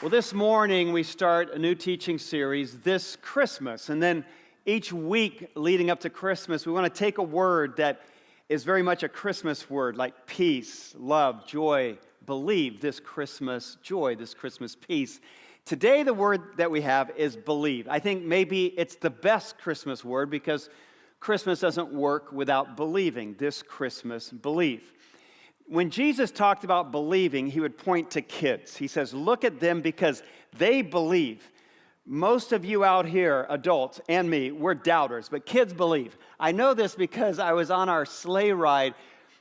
Well, this morning we start a new teaching series this Christmas. And then each week leading up to Christmas, we want to take a word that is very much a Christmas word, like peace, love, joy, believe, this Christmas joy, this Christmas peace. Today, the word that we have is believe. I think maybe it's the best Christmas word because Christmas doesn't work without believing. This Christmas, believe. When Jesus talked about believing, he would point to kids. He says, look at them because they believe. Most of you out here, adults and me, we're doubters, but kids believe. I know this because I was on our sleigh ride.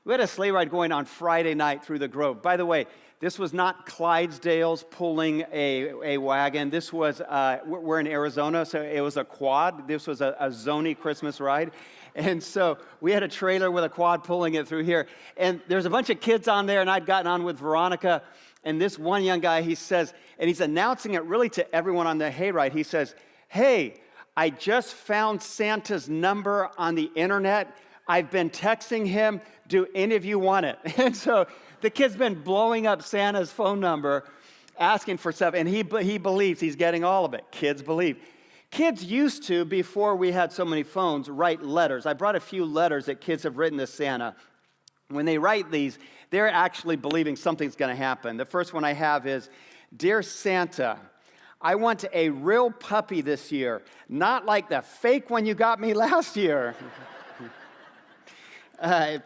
We had a sleigh ride going on Friday night through the Grove. By the way, this was not Clydesdales pulling a wagon. This was, we're in Arizona, so it was a quad. This was a Zony Christmas ride. And so we had a trailer with a quad pulling it through here. And there's a bunch of kids on there, and I'd gotten on with Veronica. And this one young guy, he says, and he's announcing it really to everyone on the hayride. He says, hey, I just found Santa's number on the internet. I've been texting him. Do any of you want it? And so the kid's been blowing up Santa's phone number, asking for stuff, and he believes he's getting all of it. Kids believe. Kids used to, before we had so many phones, write letters. I brought a few letters that kids have written to Santa. When they write these, they're actually believing something's going to happen. The first one I have is, Dear Santa, I want a real puppy this year, not like the fake one you got me last year.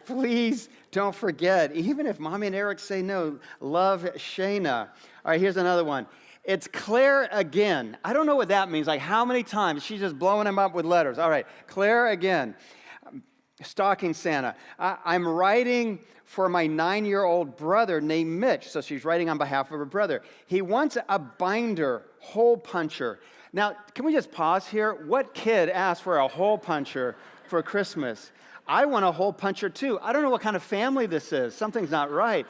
Please don't forget, even if Mommy and Eric say no, love Shayna. All right, here's another one. It's Claire again. I don't know what that means. Like, how many times? She's just blowing him up with letters. All right, Claire again. Stalking Santa. I'm writing for my 9-year-old brother named Mitch. So she's writing on behalf of her brother. He wants a binder, hole puncher. Now, can we just pause here? What kid asked for a hole puncher for Christmas? I want a hole puncher too. I don't know what kind of family this is. Something's not right.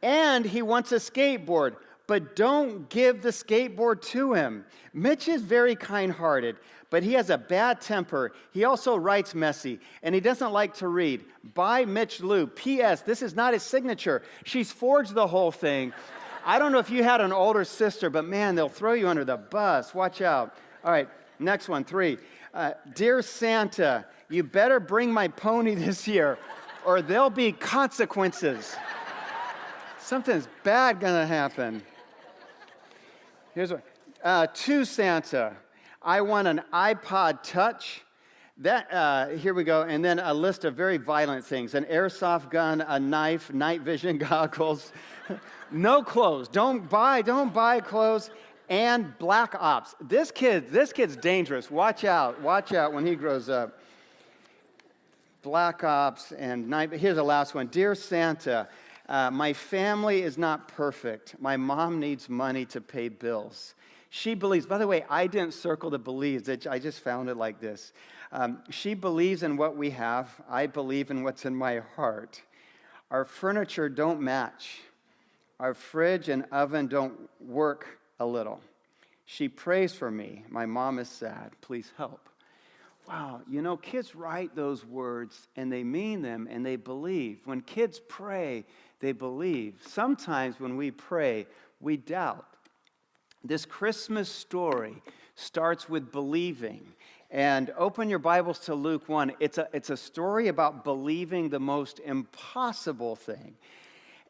And he wants a skateboard. But don't give the skateboard to him. Mitch is very kind-hearted, but he has a bad temper. He also writes messy, and he doesn't like to read. By Mitch Lou. P.S. This is not his signature. She's forged the whole thing. I don't know if you had an older sister, but man, they'll throw you under the bus. Watch out. All right, next one, 3. Dear Santa, you better bring my pony this year, or there'll be consequences. Something's bad gonna happen. Here's one. To Santa, I want an iPod Touch. Here we go. And then a list of very violent things. An airsoft gun, a knife, night vision goggles. No clothes. Don't buy clothes. And black ops. This kid's dangerous. Watch out when he grows up. Black ops and night. Here's the last one. Dear Santa, my family is not perfect. My mom needs money to pay bills. She believes, by the way, I didn't circle the believes. I just found it like this. She believes in what we have. I believe in what's in my heart. Our furniture don't match. Our fridge and oven don't work a little. She prays for me. My mom is sad. Please help. Wow, you know, kids write those words and they mean them and they believe. When kids pray, they believe. Sometimes when we pray, we doubt. This Christmas story starts with believing. And open your Bibles to Luke 1. It's a story about believing the most impossible thing.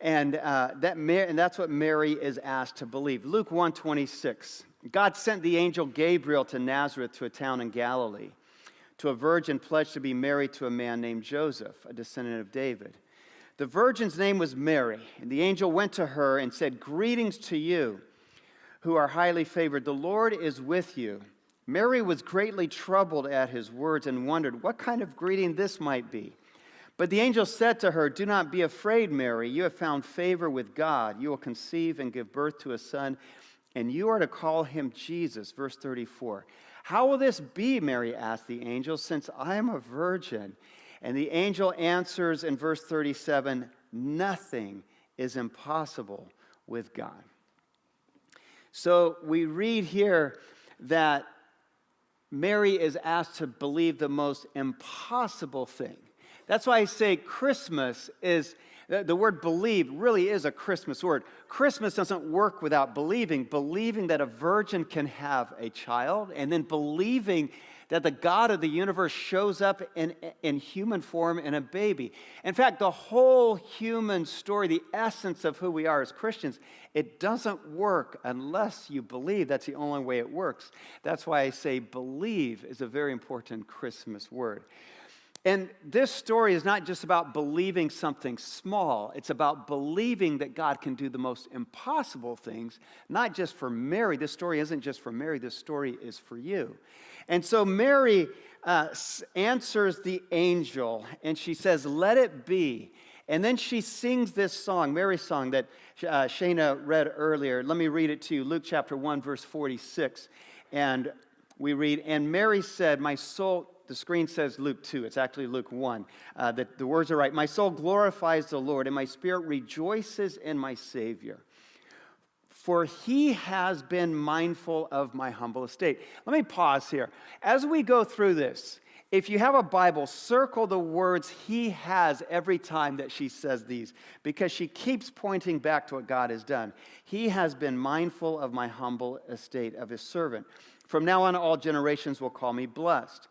And that's what Mary is asked to believe. Luke 1:26. God sent the angel Gabriel to Nazareth, to a town in Galilee, to a virgin pledged to be married to a man named Joseph, a descendant of David. The virgin's name was Mary, and the angel went to her and said, Greetings to you, who are highly favored. The Lord is with you. Mary was greatly troubled at his words and wondered what kind of greeting this might be. But the angel said to her, Do not be afraid, Mary. You have found favor with God. You will conceive and give birth to a son, and you are to call him Jesus. Verse 34. How will this be, Mary asked the angel, since I am a virgin? And the angel answers in verse 37, Nothing is impossible with God. So we read here that Mary is asked to believe the most impossible thing. That's why I say Christmas is The word believe really is a Christmas word. Christmas doesn't work without believing that a virgin can have a child, and then believing that the God of the universe shows up in human form in a baby. In fact, the whole human story, the essence of who we are as Christians, it doesn't work unless you believe. That's the only way it works. That's why I say believe is a very important Christmas word. And this story is not just about believing something small. It's about believing that God can do the most impossible things, not just for Mary. This story isn't just for Mary. This story is for you. And so Mary answers the angel, and she says, "Let it be." And then she sings this song, Mary's song, that Shana read earlier. Let me read it to you. Luke chapter 1, verse 46. And we read, "And Mary said, my soul..." The screen says Luke 2. It's actually Luke 1. The words are right. "My soul glorifies the Lord, and my spirit rejoices in my Savior. For he has been mindful of my humble estate." Let me pause here. As we go through this, if you have a Bible, circle the words "he has" every time that she says these, because she keeps pointing back to what God has done. "He has been mindful of my humble estate of his servant. From now on, all generations will call me blessed.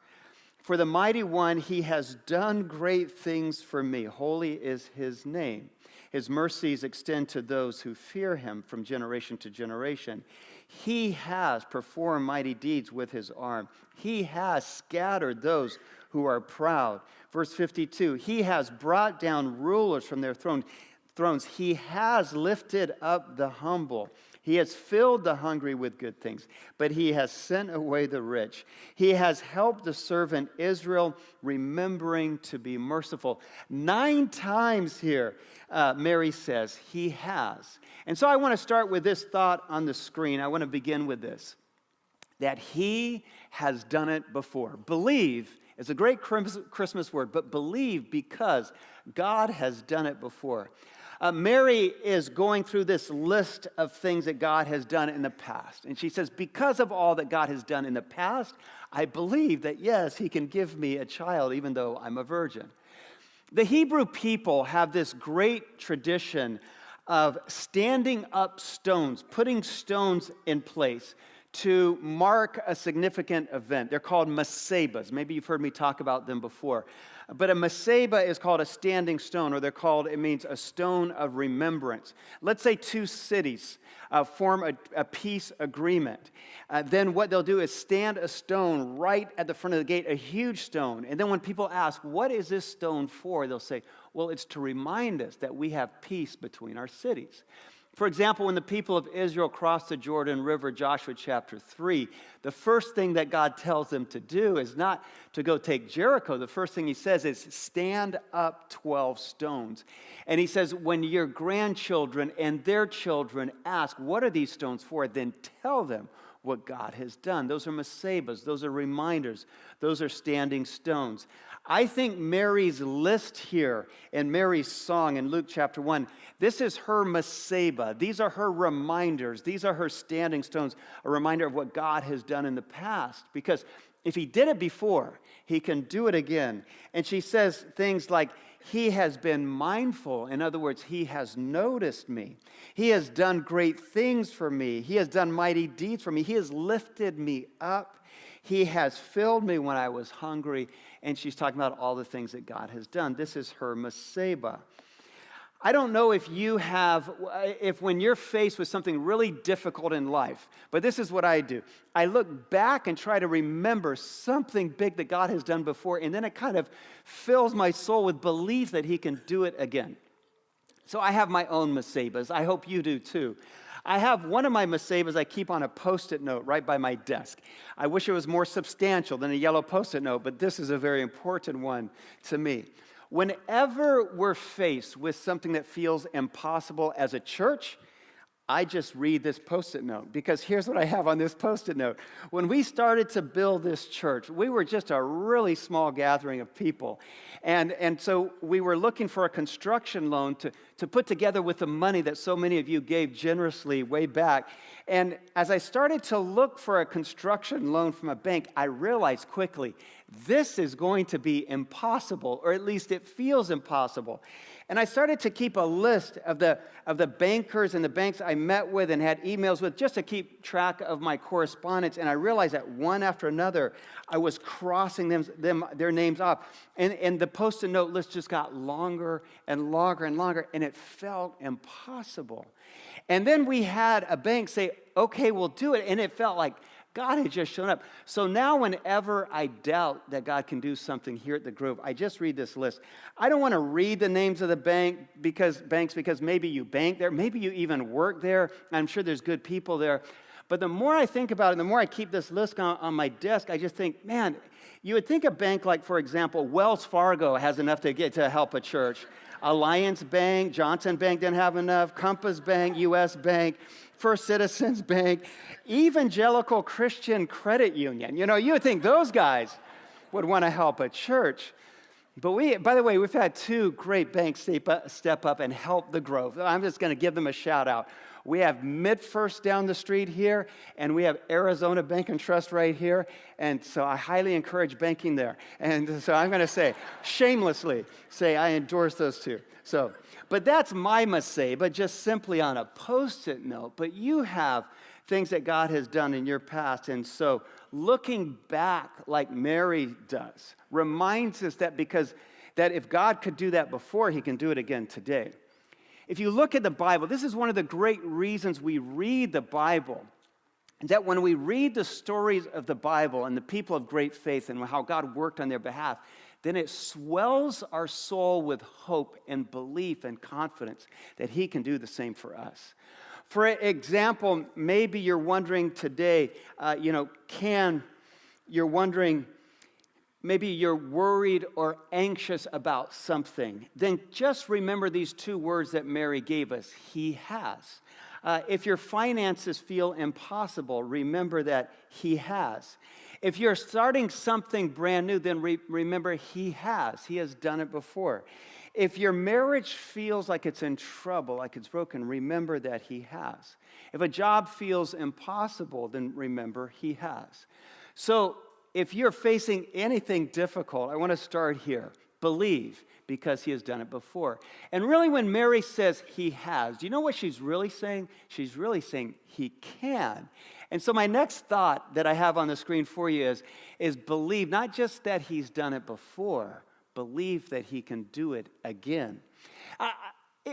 For the mighty one, he has done great things for me. Holy is his name. His mercies extend to those who fear him from generation to generation. He has performed mighty deeds with his arm. He has scattered those who are proud." Verse 52, "He has brought down rulers from their thrones. He has lifted up the humble. He has filled the hungry with good things, but he has sent away the rich. He has helped the servant Israel, remembering to be merciful." 9 times here, Mary says, "he has." And so I want to start with this thought on the screen. I want to begin with this, that he has done it before. Believe is a great Christmas word, but believe because God has done it before. Mary is going through this list of things that God has done in the past. And she says, because of all that God has done in the past, I believe that, yes, he can give me a child even though I'm a virgin. The Hebrew people have this great tradition of standing up stones, putting stones in place to mark a significant event. They're called masebas. Maybe you've heard me talk about them before. But a maseba is called a standing stone, or it means a stone of remembrance. Let's say 2 cities form a peace agreement. Then what they'll do is stand a stone right at the front of the gate, a huge stone. And then when people ask, what is this stone for? They'll say, well, it's to remind us that we have peace between our cities. For example, when the people of Israel crossed the Jordan River, Joshua chapter 3, the first thing that God tells them to do is not to go take Jericho. The first thing he says is stand up 12 stones. And he says, when your grandchildren and their children ask, what are these stones for? Then tell them what God has done. Those are masebas. Those are reminders. Those are standing stones. I think Mary's list here and Mary's song in Luke chapter 1, this is her maseba. These are her reminders. These are her standing stones, a reminder of what God has done in the past. Because if he did it before, he can do it again. And she says things like, he has been mindful. In other words, he has noticed me. He has done great things for me. He has done mighty deeds for me. He has lifted me up. He has filled me when I was hungry. And she's talking about all the things that God has done. This is her maseba. I don't know if when you're faced with something really difficult in life, but this is what I do. I look back and try to remember something big that God has done before, and then it kind of fills my soul with belief that he can do it again. So I have my own masebas. I hope you do too. I have one of my masebas I keep on a Post-it note right by my desk. I wish it was more substantial than a yellow Post-it note, but this is a very important one to me. Whenever we're faced with something that feels impossible as a church, I just read this Post-it note, because here's what I have on this Post-it note. When we started to build this church, we were just a really small gathering of people. And so we were looking for a construction loan to put together with the money that so many of you gave generously way back. And as I started to look for a construction loan from a bank, I realized quickly this is going to be impossible, or at least it feels impossible. And I started to keep a list of the bankers and the banks I met with and had emails with, just to keep track of my correspondence. And I realized that one after another, I was crossing their names off. And the Post-it note list just got longer and longer and longer, and it felt impossible. And then we had a bank say, okay, we'll do it. And it felt like God had just shown up. So now whenever I doubt that God can do something here at the Grove, I just read this list. I don't want to read the names of the banks because maybe you bank there, maybe you even work there. I'm sure there's good people there. But the more I think about it, the more I keep this list on my desk, I just think, man, you would think a bank like, for example, Wells Fargo has enough to get to help a church. Alliance Bank, Johnson Bank didn't have enough, Compass Bank, U.S. Bank, First Citizens Bank, Evangelical Christian Credit Union. You know, you would think those guys would want to help a church. But by the way, we've had two great banks step up and help the Grove. I'm just going to give them a shout out. We have MidFirst down the street here, and we have Arizona Bank and Trust right here. And so I highly encourage banking there. And so I'm going to say, shamelessly, I endorse those two. So, but that's my must say, but just simply on a Post-it note. But you have things that God has done in your past. And so looking back like Mary does reminds us that if God could do that before, he can do it again today. If you look at the Bible, this is one of the great reasons we read the Bible, that when we read the stories of the Bible and the people of great faith and how God worked on their behalf, then it swells our soul with hope and belief and confidence that he can do the same for us. For example, maybe you're wondering today, maybe you're worried or anxious about something, then just remember these two words that Mary gave us, he has. If your finances feel impossible, remember that he has. If you're starting something brand new, then remember he has. He has done it before. If your marriage feels like it's in trouble, like it's broken, remember that he has. If a job feels impossible, then remember he has. So if you're facing anything difficult, I want to start here. Believe, because he has done it before. And really when Mary says he has, do you know what she's really saying? She's really saying he can. And so my next thought that I have on the screen for you is believe, not just that he's done it before, believe that he can do it again.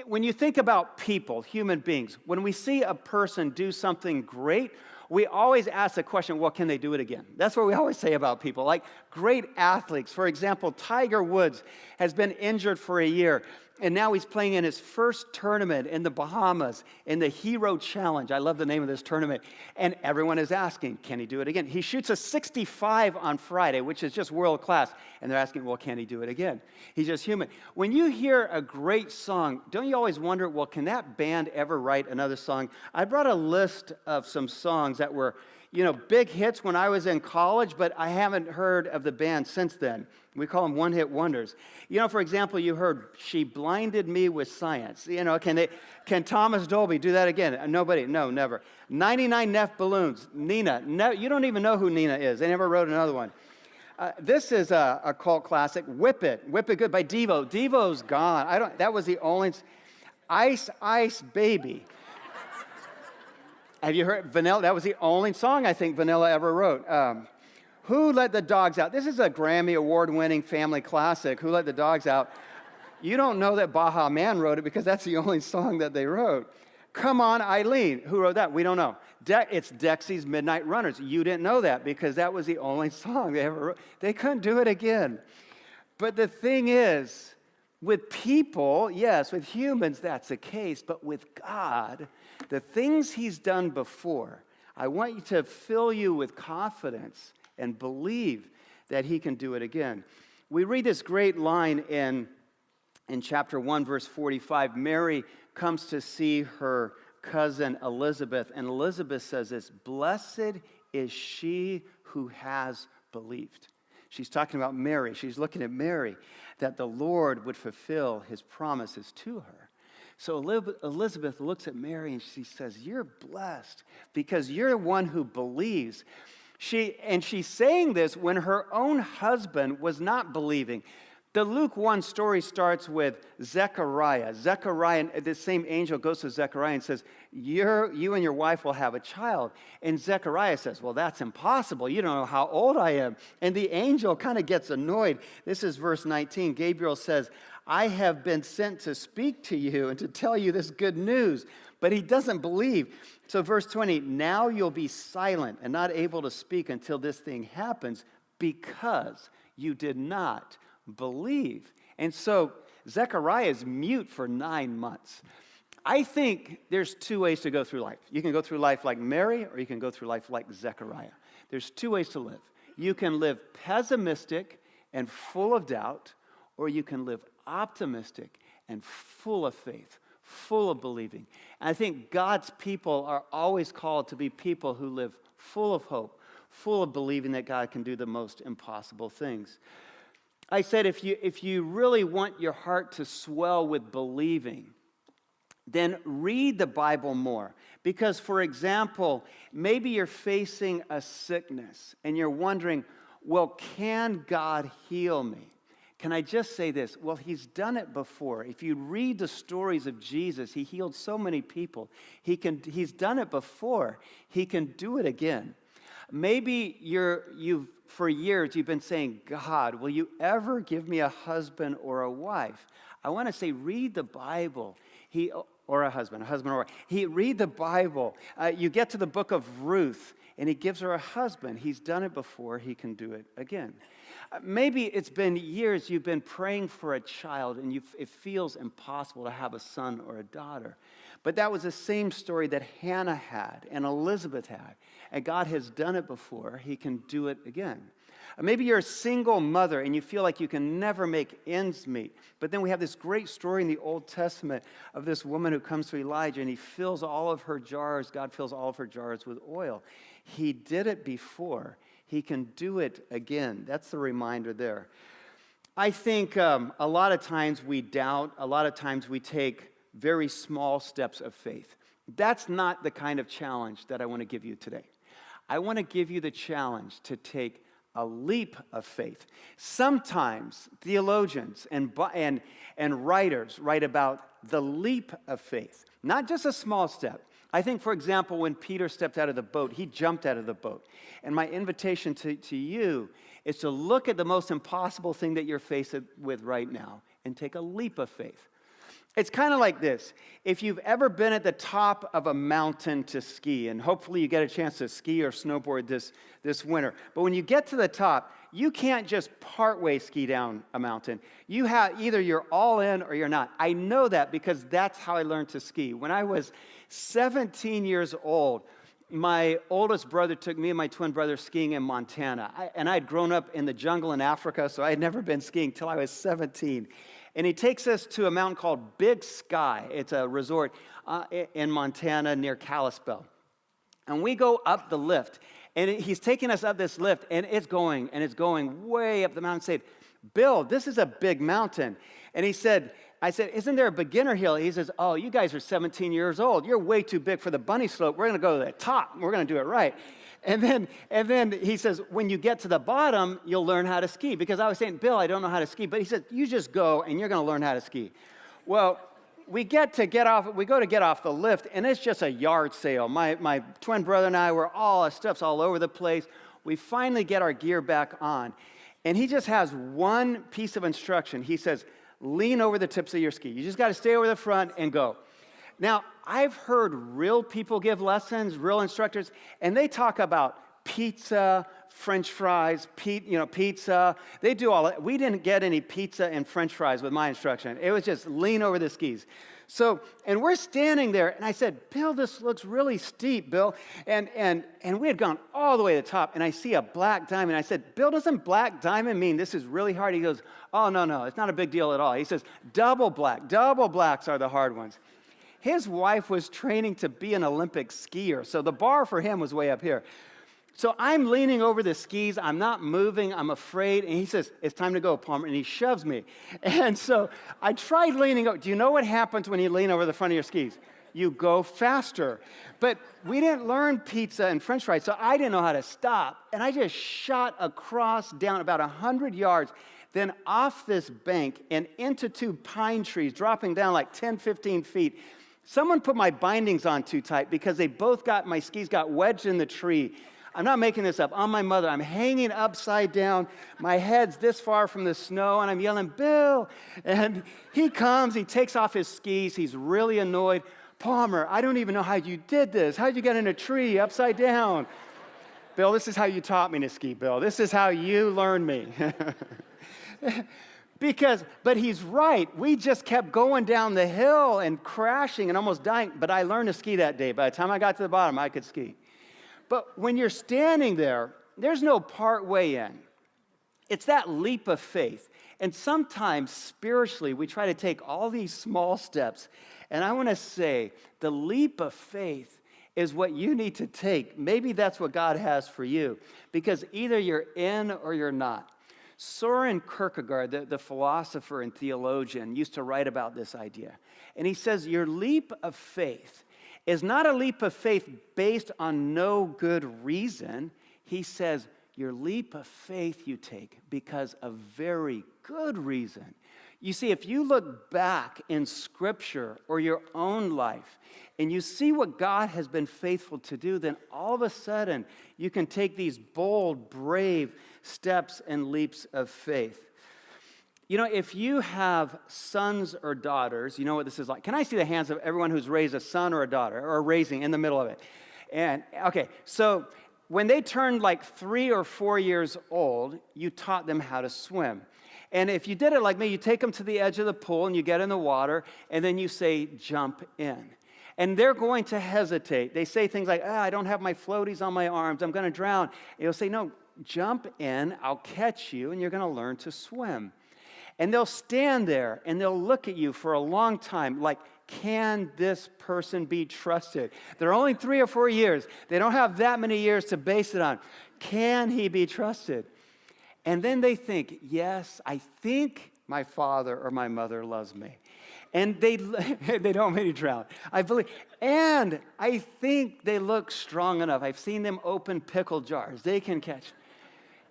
When you think about people, human beings, when we see a person do something great, we always ask the question, well, can they do it again? That's what we always say about people, like great athletes. For example, Tiger Woods has been injured for a year, and now he's playing in his first tournament in the Bahamas in the Hero Challenge. I love the name of this tournament. And everyone is asking, can he do it again? He shoots a 65 on Friday, which is just world class. And they're asking, well, can he do it again? He's just human. When you hear a great song, don't you always wonder, well, can that band ever write another song? I brought a list of some songs that were, big hits when I was in college, but I haven't heard of the band since then. We call them one-hit wonders. For example, you heard She Blinded Me with Science. Can Thomas Dolby do that again? Nobody, no, never. 99 Neff Balloons, Nina. No, you don't even know who Nina is. They never wrote another one. This is a cult classic, Whip It Good by Devo. Devo's gone. That was the only, Ice Ice Baby. Have you heard Vanilla? That was the only song I think Vanilla ever wrote. Who Let the Dogs Out? This is a Grammy award-winning family classic, Who Let the Dogs Out. You don't know that Baha Man wrote it because that's the only song that they wrote. Come On, Eileen. Who wrote that? We don't know. It's Dexy's Midnight Runners. You didn't know that because that was the only song they ever wrote. They couldn't do it again. But the thing is, with people, yes, with humans, that's the case. But with God, the things he's done before, I want you to fill you with confidence and believe that he can do it again. We read this great line in chapter 1, verse 45. Mary comes to see her cousin Elizabeth, and Elizabeth says this, blessed is she who has believed. She's talking about Mary. She's looking at Mary, that the Lord would fulfill his promises to her. So Elizabeth looks at Mary and she says, you're blessed because you're one who believes. She's saying this when her own husband was not believing. The Luke 1 story starts with Zechariah. The same angel goes to Zechariah and says, you and your wife will have a child. And Zechariah says, well, that's impossible. You don't know how old I am. And the angel kind of gets annoyed. This is verse 19. Gabriel says, I have been sent to speak to you and to tell you this good news. But he doesn't believe. So verse 20, now you'll be silent and not able to speak until this thing happens because you did not believe. And so Zechariah is mute for 9 months. I think there's two ways to go through life. You can go through life like Mary, or you can go through life like Zechariah. There's two ways to live. You can live pessimistic and full of doubt, or you can live optimistic and full of faith, full of believing. And I think God's people are always called to be people who live full of hope, full of believing that God can do the most impossible things. I said if you really want your heart to swell with believing, then read the Bible more. Because, for example, maybe you're facing a sickness and you're wondering, well, can God heal me? Can I just say this? Well, he's done it before. If you read the stories of Jesus, he healed so many people. He's done it before. He can do it again. Maybe for years you've been saying, God, will you ever give me a husband or a wife? I want to say, read the Bible. Or a husband or a wife. Read the Bible. You get to the book of Ruth, and he gives her a husband. He's done it before. He can do it again. Maybe it's been years you've been praying for a child, and it feels impossible to have a son or a daughter. But that was the same story that Hannah had and Elizabeth had. And God has done it before. He can do it again. Maybe you're a single mother and you feel like you can never make ends meet. But then we have this great story in the Old Testament of this woman who comes to Elijah and he fills all of her jars. God fills all of her jars with oil. He did it before. He can do it again. That's the reminder there. I think a lot of times we doubt. A lot of times we take very small steps of faith. That's not the kind of challenge that I want to give you today. I want to give you the challenge to take a leap of faith. Sometimes theologians and writers write about the leap of faith, not just a small step. I think, for example, when Peter stepped out of the boat, he jumped out of the boat. And my invitation to you is to look at the most impossible thing that you're faced with right now and take a leap of faith. It's kind of like this. If you've ever been at the top of a mountain to ski, and hopefully you get a chance to ski or snowboard this winter, but when you get to the top, you can't just partway ski down a mountain. You have either you're all in or you're not. I know that because that's how I learned to ski. When I was 17 years old, my oldest brother took me and my twin brother skiing in Montana. And I'd grown up in the jungle in Africa, so I had never been skiing till I was 17. And he takes us to a mountain called Big Sky. It's a resort in Montana near Kalispell. And we go up the lift. And he's taking us up this lift, and it's going way up the mountain. I said, Bill, this is a big mountain. And I said, isn't there a beginner hill? He says, oh, you guys are 17 years old. You're way too big for the bunny slope. We're going to go to the top. We're going to do it right. And then he says, when you get to the bottom, you'll learn how to ski. Because I was saying, Bill, I don't know how to ski. But he said, you just go, and you're going to learn how to ski. Well, we go to get off the lift, and it's just a yard sale. My twin brother and I were our stuff's all over the place. We finally get our gear back on, and he just has one piece of instruction. He says, lean over the tips of your ski. You just got to stay over the front and go. Now, I've heard real people give lessons, real instructors, and they talk about pizza, French fries, pizza. They do all that. We didn't get any pizza and French fries with my instruction. It was just lean over the skis. So, and we're standing there, and I said, Bill, this looks really steep, Bill. And we had gone all the way to the top, and I see a black diamond. I said, Bill, doesn't black diamond mean this is really hard? He goes, oh, no, it's not a big deal at all. He says, double blacks are the hard ones. His wife was training to be an Olympic skier, so the bar for him was way up here. So I'm leaning over the skis. I'm not moving. I'm afraid. And he says, it's time to go, Palmer. And he shoves me. And so I tried leaning over. Do you know what happens when you lean over the front of your skis? you go faster. But we didn't learn pizza and french fries, so I didn't know how to stop. And I just shot across down about 100 yards, then off this bank and into 2 pine trees, dropping down like 10, 15 feet. Someone put my bindings on too tight because my skis got wedged in the tree. I'm not making this up. On my mother, I'm hanging upside down. My head's this far from the snow, and I'm yelling, Bill. And he comes, he takes off his skis. He's really annoyed. Palmer, I don't even know how you did this. How'd you get in a tree upside down? Bill, this is how you taught me to ski, Bill. This is how you learned me. But he's right. We just kept going down the hill and crashing and almost dying. But I learned to ski that day. By the time I got to the bottom, I could ski. But when you're standing there, there's no part way in. It's that leap of faith. And sometimes spiritually, we try to take all these small steps. And I want to say the leap of faith is what you need to take. Maybe that's what God has for you. Because either you're in or you're not. Soren Kierkegaard, the philosopher and theologian, used to write about this idea. And he says, your leap of faith is not a leap of faith based on no good reason. He says, your leap of faith you take because of very good reason. You see, if you look back in Scripture or your own life and you see what God has been faithful to do, then all of a sudden you can take these bold, brave steps and leaps of faith. You know, if you have sons or daughters, you know what this is like. Can I see the hands of everyone who's raised a son or a daughter, or raising in the middle of it? And, okay, so when they turned like 3 or 4 years old, you taught them how to swim. And if you did it like me, you take them to the edge of the pool and you get in the water, and then you say, jump in. And they're going to hesitate. They say things like, I don't have my floaties on my arms, I'm going to drown. And you'll say, no, jump in, I'll catch you, and you're going to learn to swim. And they'll stand there and they'll look at you for a long time like, can this person be trusted? They're only 3 or 4 years. They don't have that many years to base it on. Can he be trusted? And then they think, yes, I think my father or my mother loves me. And they don't make me drown. I believe. And I think they look strong enough. I've seen them open pickle jars. They can catch.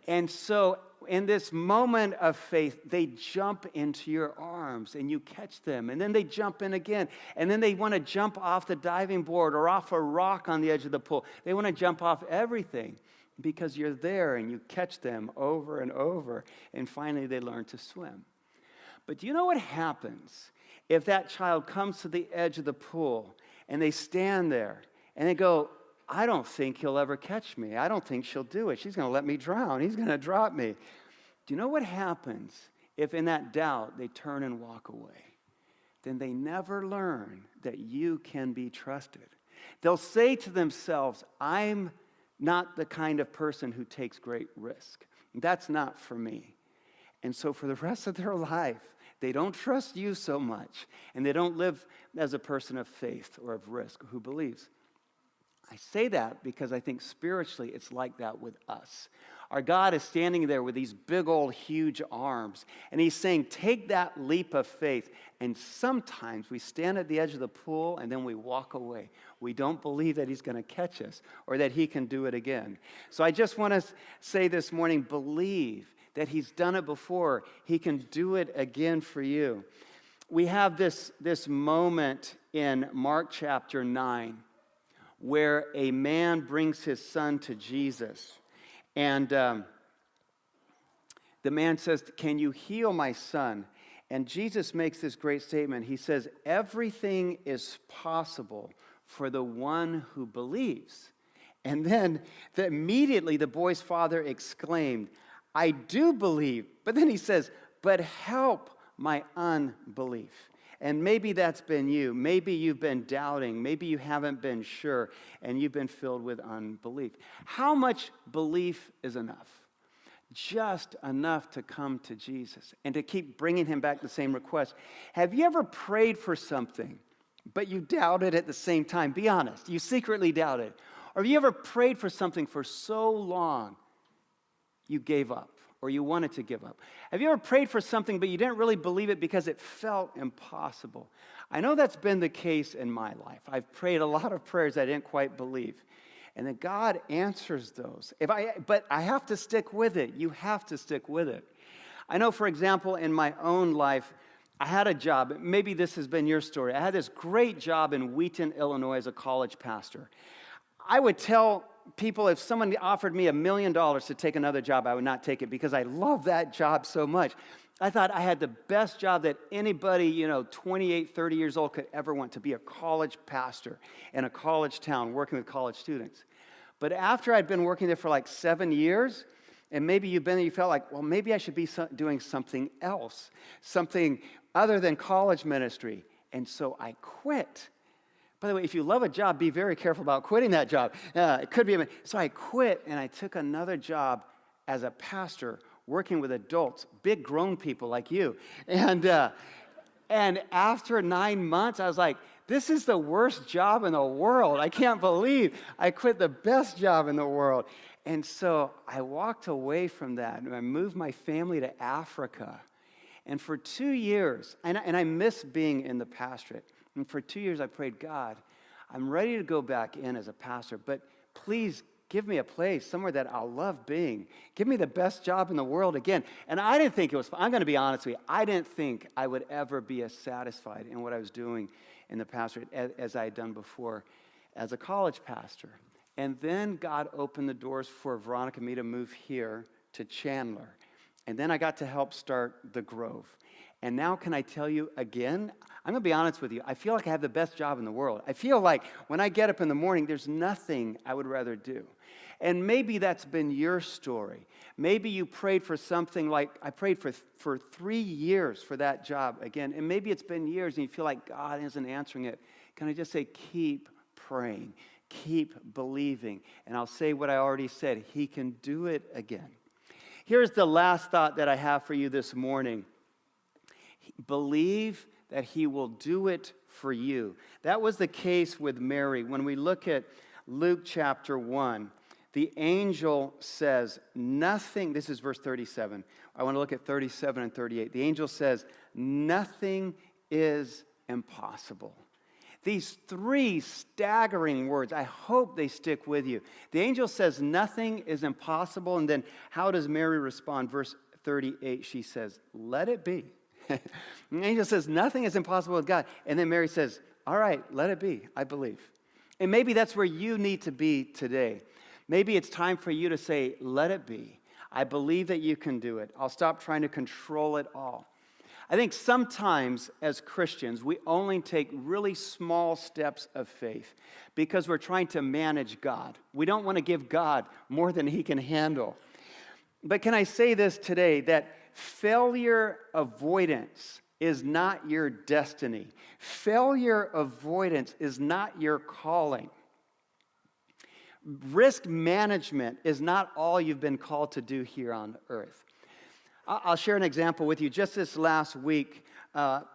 And so in this moment of faith, they jump into your arms and you catch them. And then they jump in again. And then they want to jump off the diving board or off a rock on the edge of the pool. They want to jump off everything because you're there and you catch them over and over. And finally, they learn to swim. But do you know what happens if that child comes to the edge of the pool and they stand there and they go, I don't think he'll ever catch me. I don't think she'll do it. She's going to let me drown. He's going to drop me. Do you know what happens if in that doubt they turn and walk away? Then they never learn that you can be trusted. They'll say to themselves, I'm not the kind of person who takes great risk. That's not for me. And so for the rest of their life, they don't trust you so much, and they don't live as a person of faith or of risk who believes. I say that because I think spiritually it's like that with us. Our God is standing there with these big old huge arms, and he's saying, take that leap of faith. And sometimes we stand at the edge of the pool and then we walk away. We don't believe that he's going to catch us or that he can do it again. So I just want to say this morning, believe that he's done it before. He can do it again for you. We have this moment in Mark chapter 9 where a man brings his son to Jesus. And the man says, can you heal my son? And Jesus makes this great statement. He says, everything is possible for the one who believes. And then immediately the boy's father exclaimed, I do believe. But then he says, but help my unbelief. And maybe that's been you. Maybe you've been doubting. Maybe you haven't been sure, and you've been filled with unbelief. How much belief is enough? Just enough to come to Jesus and to keep bringing him back the same request. Have you ever prayed for something, but you doubted at the same time? Be honest. You secretly doubted. Or have you ever prayed for something for so long, you gave up or you wanted to give up? Have you ever prayed for something, but you didn't really believe it because it felt impossible? I know that's been the case in my life. I've prayed a lot of prayers I didn't quite believe. And then God answers those. But I have to stick with it. You have to stick with it. I know, for example, in my own life, I had a job. Maybe this has been your story. I had this great job in Wheaton, Illinois as a college pastor. I would tell people if someone offered me $1 million to take another job, I would not take it because I love that job so much. I thought I had the best job that anybody, 28, 30 years old could ever want, to be a college pastor in a college town working with college students. But after I'd been working there for like 7 years, and maybe you've been there, you felt like, well, maybe I should be doing something else, something other than college ministry. And so I quit. By the way, if you love a job, be very careful about quitting that job. It could be. So I quit, and I took another job as a pastor working with adults, big grown people like you. And after 9 months, I was like, this is the worst job in the world. I can't believe I quit the best job in the world. And so I walked away from that, and I moved my family to Africa. And for 2 years, and I miss being in the pastorate, and for 2 years I prayed, God, I'm ready to go back in as a pastor, but please give me a place somewhere that I'll love being. Give me the best job in the world again. And I didn't think it was fun. I'm going to be honest with you. I didn't think I would ever be as satisfied in what I was doing in the pastorate as I had done before as a college pastor. And then God opened the doors for Veronica and me to move here to Chandler. And then I got to help start the Grove. And now can I tell you again, I'm going to be honest with you, I feel like I have the best job in the world. I feel like when I get up in the morning, there's nothing I would rather do. And maybe that's been your story. Maybe you prayed for something like, I prayed for 3 years for that job again. And maybe it's been years and you feel like God isn't answering it. Can I just say, keep praying, keep believing. And I'll say what I already said, He can do it again. Here's the last thought that I have for you this morning. Believe that He will do it for you. That was the case with Mary. When we look at Luke chapter 1, the angel says, nothing, this is verse 37. I want to look at 37 and 38. The angel says, nothing is impossible. These 3 staggering words, I hope they stick with you. The angel says nothing is impossible, and then how does Mary respond? Verse 38, she says, let it be. The angel says nothing is impossible with God, and then Mary says, all right, let it be, I believe. And maybe that's where you need to be today. Maybe it's time for you to say, let it be. I believe that you can do it. I'll stop trying to control it all. I think sometimes as Christians, we only take really small steps of faith because we're trying to manage God. We don't want to give God more than He can handle. But can I say this today, that failure avoidance is not your destiny. Failure avoidance is not your calling. Risk management is not all you've been called to do here on earth. I'll share an example with you. Just this last week,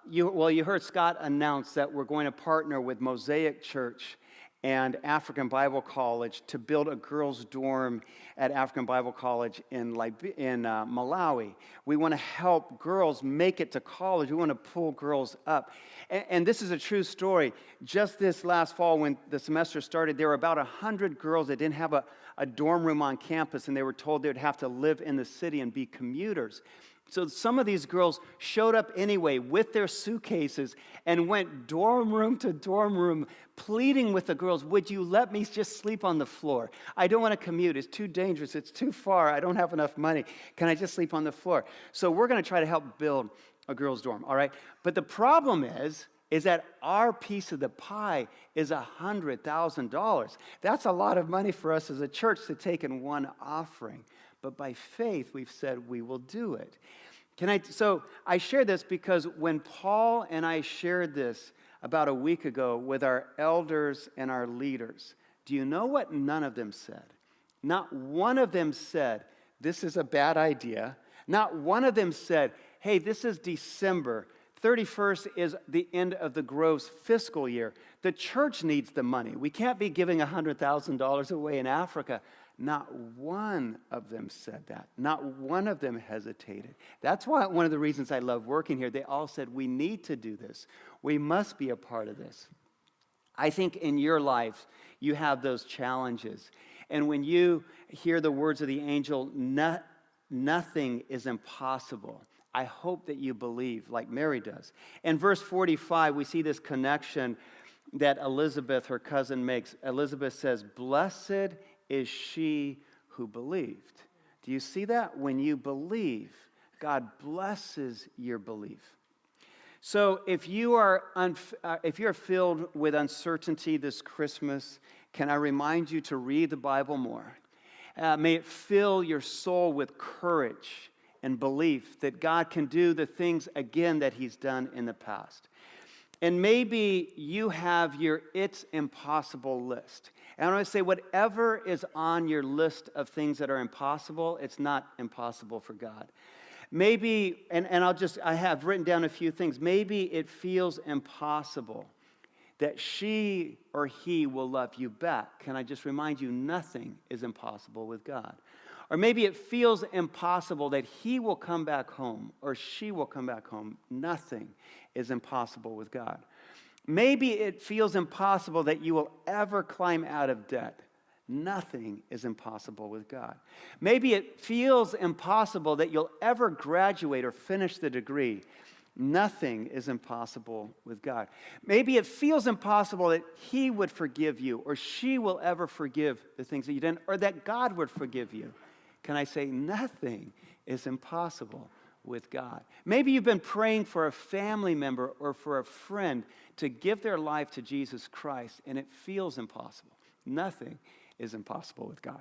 you heard Scott announce that we're going to partner with Mosaic Church and African Bible College to build a girls' dorm at African Bible College in Malawi. We want to help girls make it to college. We want to pull girls up. And this is a true story. Just this last fall when the semester started, there were about 100 girls that didn't have a dorm room on campus, and they were told they would have to live in the city and be commuters. So some of these girls showed up anyway with their suitcases and went dorm room to dorm room pleading with the girls, would you let me just sleep on the floor? I don't want to commute. It's too dangerous. It's too far. I don't have enough money. Can I just sleep on the floor? So we're going to try to help build a girls' dorm, all right? But the problem is that our piece of the pie is $100,000. That's a lot of money for us as a church to take in one offering. But by faith, we've said we will do it. So I share this because when Paul and I shared this about a week ago with our elders and our leaders, do you know what none of them said? Not one of them said, this is a bad idea. Not one of them said, hey, this is December. 31st is the end of the Grove's fiscal year. The church needs the money. We can't be giving $100,000 away in Africa. Not one of them said that. Not one of them hesitated. That's why one of the reasons I love working here, they all said, we need to do this. We must be a part of this. I think in your life, you have those challenges. And when you hear the words of the angel, nothing is impossible, I hope that you believe like Mary does. In verse 45, we see this connection that Elizabeth, her cousin, makes. Elizabeth says, blessed is she who believed. Do you see that? When you believe, God blesses your belief. So if you are if you're filled with uncertainty this Christmas, can I remind you to read the Bible more? May it fill your soul with courage and belief that God can do the things again that he's done in the past. And maybe you have your it's impossible list. And I want to say whatever is on your list of things that are impossible, it's not impossible for God. Maybe, and I have written down a few things. Maybe it feels impossible that she or he will love you back. Can I just remind you, nothing is impossible with God. Or maybe it feels impossible that he will come back home or she will come back home. Nothing is impossible with God. Maybe it feels impossible that you will ever climb out of debt. Nothing is impossible with God. Maybe it feels impossible that you'll ever graduate or finish the degree. Nothing is impossible with God. Maybe it feels impossible that he would forgive you or she will ever forgive the things that you did, or that God would forgive you. Can I say nothing is impossible with God? Maybe you've been praying for a family member or for a friend to give their life to Jesus Christ, and it feels impossible. Nothing is impossible with God.